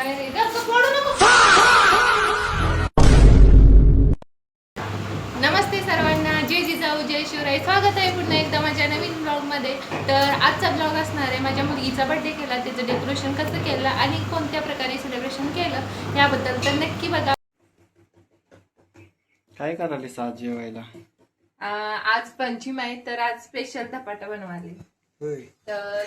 काय रे पडू नको. नमस्ते सर्वांना, जय जिजाऊ जय शिवराय. स्वागत आहे पुन्हा एकदा माझ्या नवीन ब्लॉगमध्ये. तर आजचा ब्लॉग असणार आहे माझ्या मुलगीचा बर्थडे केला, त्याचं डेकोरेशन कसं केलं आणि कोणत्या प्रकारे सेलिब्रेशन केलं याबद्दल. तर नक्की बघा. काय करायला आज जेवायला? आज पंचमी आहे तर आज स्पेशल धपाटा बनवाले. तर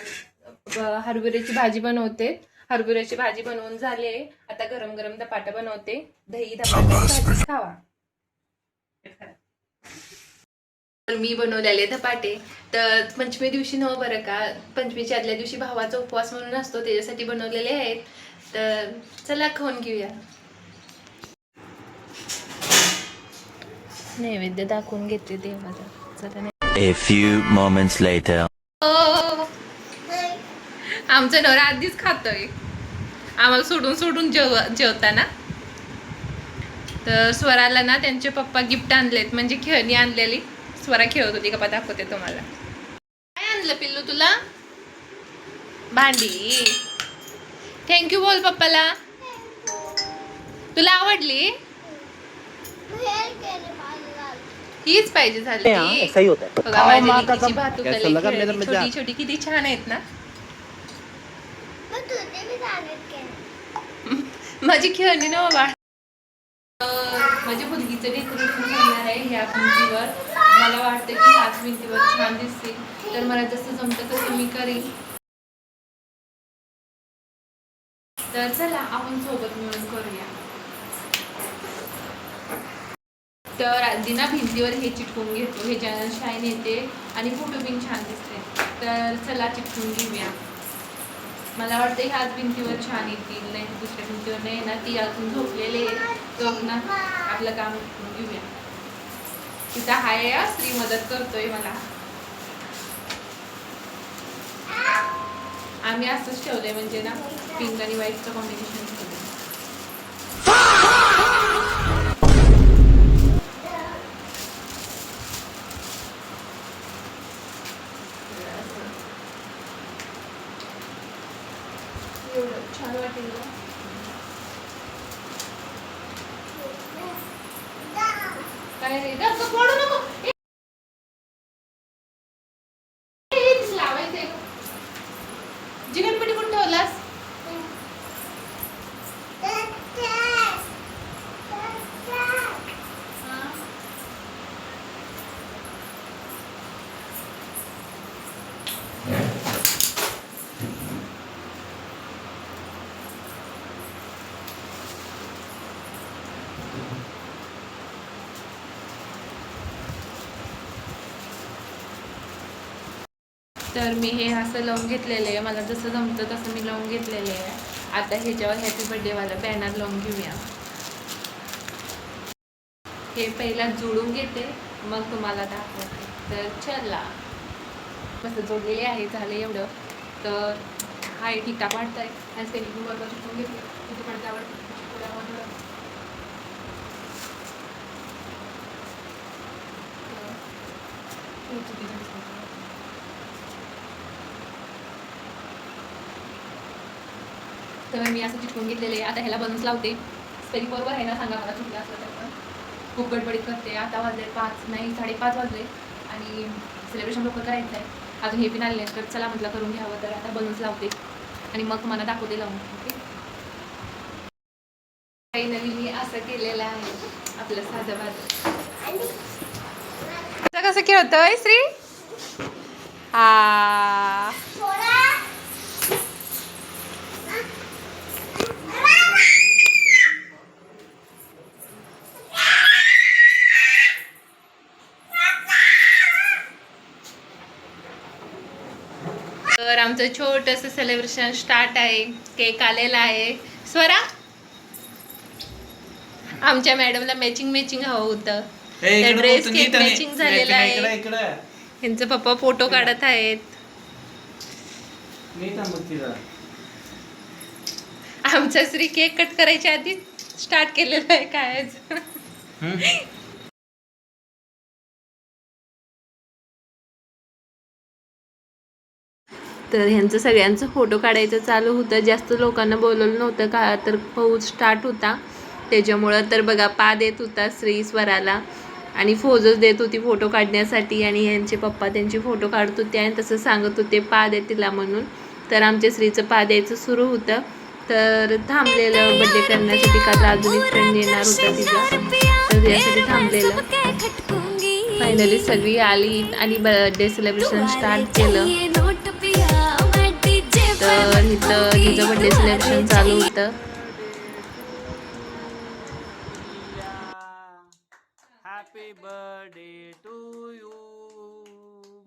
हरभऱ्याची भाजी बनवते. हरभऱ्याची भाजी बनवून झाले, आता गरम गरम धपाटा बनवते. दही धपाटा खावा. तर मी बनवलेले धपाटे तर पंचमी दिवशी नव बरं का, पंचमीच्या आदल्या दिवशी भावाचा उपवास म्हणून असतो त्याच्यासाठी बनवलेले आहेत. तर चला खाऊन घेऊया. नैवेद्य दाखवून घेते देवाला. चला. A few moments later. आमचं नवरा आधीच खातोय, आम्हाला सोडून सोडून जेवताना. तर स्वराला ना त्यांचे पप्पा गिफ्ट आणलेत, म्हणजे खेळणी आणलेली. स्वरा खेळत होती का, दाखवते तुम्हाला. काय आणलं पिल्लू तुला? भांडी. थँक्यू बोल पप्पाला. तुला आवडली? हीच पाहिजे झाली. बघा माझी लिकीची भातुकली छोटी छोटी किती छान आहेत ना. माझी खेळणी ना बाबा. माझ्या मुलगीचं डेकोरेशन करणार आहे ह्या भिंतीवर. मला वाटतं की ह्याच भिंतीवर छान दिसतील, तर मला जसं जमतं तसं मी करीन. तर चला आपण सोबत मिळून करूया. तर आधी ना भिंतीवर हे चिटकून घेतो, हे ज्यानं शाईन येते आणि फोटो बिन छान दिसते. तर चला चिटकून घेऊया. मला वाटतं ह्याच भिंतीवर छान येतील, नाही दुसऱ्या भिंतीवर नाही ना, ती अजून झोपलेले तर ना आपलं काम चिटकून घेऊया. तिथं हाय श्री मदत करतोय मला. आम्ही असंच ठेवलंय, म्हणजे ना पिंक आणि व्हाईटचं कॉम्बिनेशन ठेवलंय. एवढं छान वाटेल. काय रे पडू नको. लावायचंय. जिगणपटी कुठं ठेवलास? तर मी हे असं लावून घेतलेलं आहे, मला जसं जमतं तसं मी लावून घेतलेलं आहे. आता ह्याच्यावर हॅपी बर्थडे वाला बॅनर लावून घेऊया. हे पहिला जोडून घेते, मग तुम्हाला दाखवते. तर चला. मस्त जोडलेले आहे, झालं एवढं. तर हा एक ठिका वाटतंय ह्याच त्यांनी बरोबर शिकून घेतले. तिथे पडद्यावर तर मी असं चिटकून घेतलेले. आता ह्याला बलून्स लावते. स्पेलिंग बरोबर आहे ना सांगा मला, चुकलं असलं तर. पण खूप गडबडीत करते. आता वाजले 5 नाही 5:30 वाजले आणि सेलिब्रेशन लवकर करायचं आहे. अजून हे पण आले तर चला म्हटलं करून घ्यावं. तर आता बलून्स लावते आणि मग तुम्हाला दाखवते लावून. ओके. फायनली मी असं केलेलं आहे आपलं साधं भात. कसं खेळतोय श्री? हा तर आमचं छोटंसं सेलिब्रेशन स्टार्ट आहे. केक आलेला आहे. स्वरा, आमच्या मॅडमला मॅचिंग हवं होतं. ड्रेस केक मॅचिंग झालेला आहे. यांचे पप्पा फोटो काढत आहेत. आमचा श्री केक कट करायच्या आधी स्टार्ट केलेला आहे काय. तर ह्यांचं सगळ्यांचं फोटो काढायचं चालू होतं. जास्त लोकांना बोलवलं नव्हतं का तर पाऊस स्टार्ट होता त्याच्यामुळं. तर बघा पा देत होता श्री स्वराला आणि फोजच देत होती फोटो काढण्यासाठी आणि यांचे पप्पा त्यांचे फोटो काढत होते आणि तसं सांगत होते पा दे तिला म्हणून. तर आमच्या श्रीचं पा द्यायचं सुरू होतं. तर थांबलेलं बड्डे करण्यासाठी का तर अजून एक फ्रेंड येणार होता तिचं, तर त्यासाठी थांबलेलं. फायनली सगळी आली आणि बर्थडे सेलिब्रेशन स्टार्ट केलं. तर इथं तिचं बर्थडे सेलिब्रेशन चालू होतं. Happy birthday to you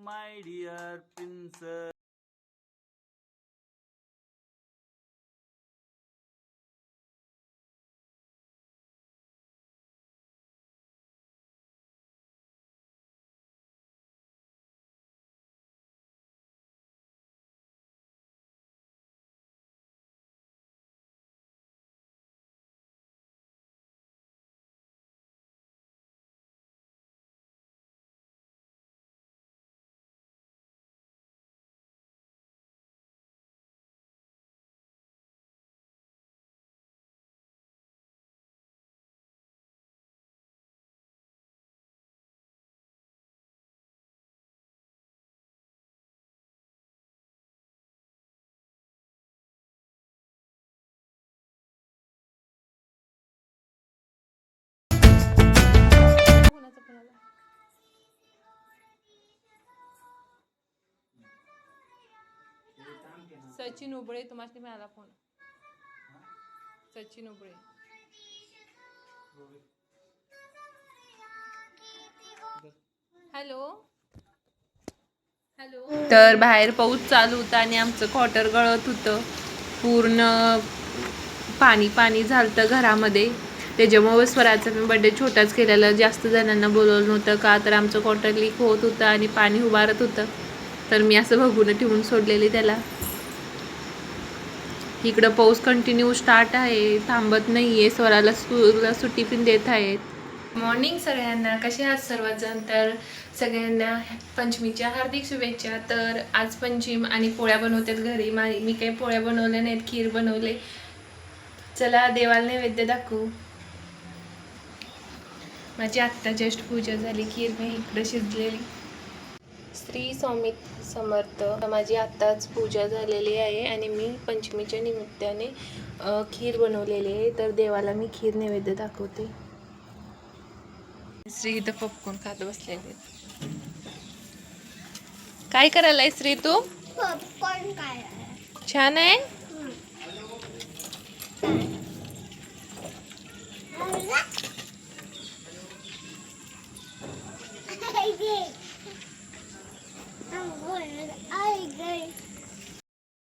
my dear princess. Sachin Ubale तुम्हाला मिळाला phone. Sachin Ubale. Hello hello. तर बाहेर पाऊस चालू होता आणि आमचं क्वार्टर गळत होतं पूर्ण. पाणी पाणी झालं घरामध्ये. त्याच्यामुळे स्वराचा मी बड्डे छोटाच केलेला. जास्त जणांना बोलवलं नव्हतं का तर आमचं क्वार्टर लीक होत होतं आणि पाणी उभारत होतं. तर मी असं बघून ठेवून सोडलेली त्याला. इकडं पाऊस कंटिन्यू स्टार्ट आहे, थांबत नाही आहे. स्वराला स्कूलला सुट्टी पण देत आहेत. मॉर्निंग सगळ्यांना. कसे आहात सर्वजण. तर सगळ्यांना पंचमीच्या हार्दिक शुभेच्छा. तर आज पंचम आणि पोळ्या बनवतात घरी. मी काही पोळ्या बनवल्या नाहीत, खीर बनवले. चला देवाला नैवेद्य दाखवू. माझी आत्ता जस्ट पूजा झाली. खीर मी इकडं शिजलेली. श्री स्वामी समर्थ. माझी आत्ताच पूजा झालेली आहे आणि मी पंचमीच्या निमित्ताने खीर बनवलेली आहे. तर देवाला मी खीर नैवेद्य दाखवते. श्री इथं पॉपकॉर्न खात बसलेले. काय करायलाय श्री तू. पॉपकॉर्न काय छान आहे.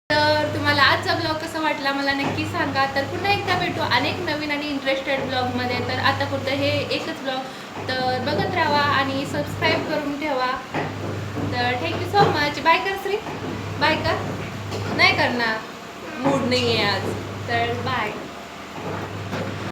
तर तुम्हाला आजचा ब्लॉग कसा वाटला मला नक्की सांगा. तर पुन्हा एकदा भेटू अनेक नवीन आणि इंटरेस्टेड ब्लॉगमध्ये. तर आता पुरतं हे एकच ब्लॉग. तर बघत राहा आणि सबस्क्राईब करून ठेवा. तर थँक्यू सो मच. बाय कर श्री. बाय कर. नाही करणार. मूड नाही आहे आज. तर बाय.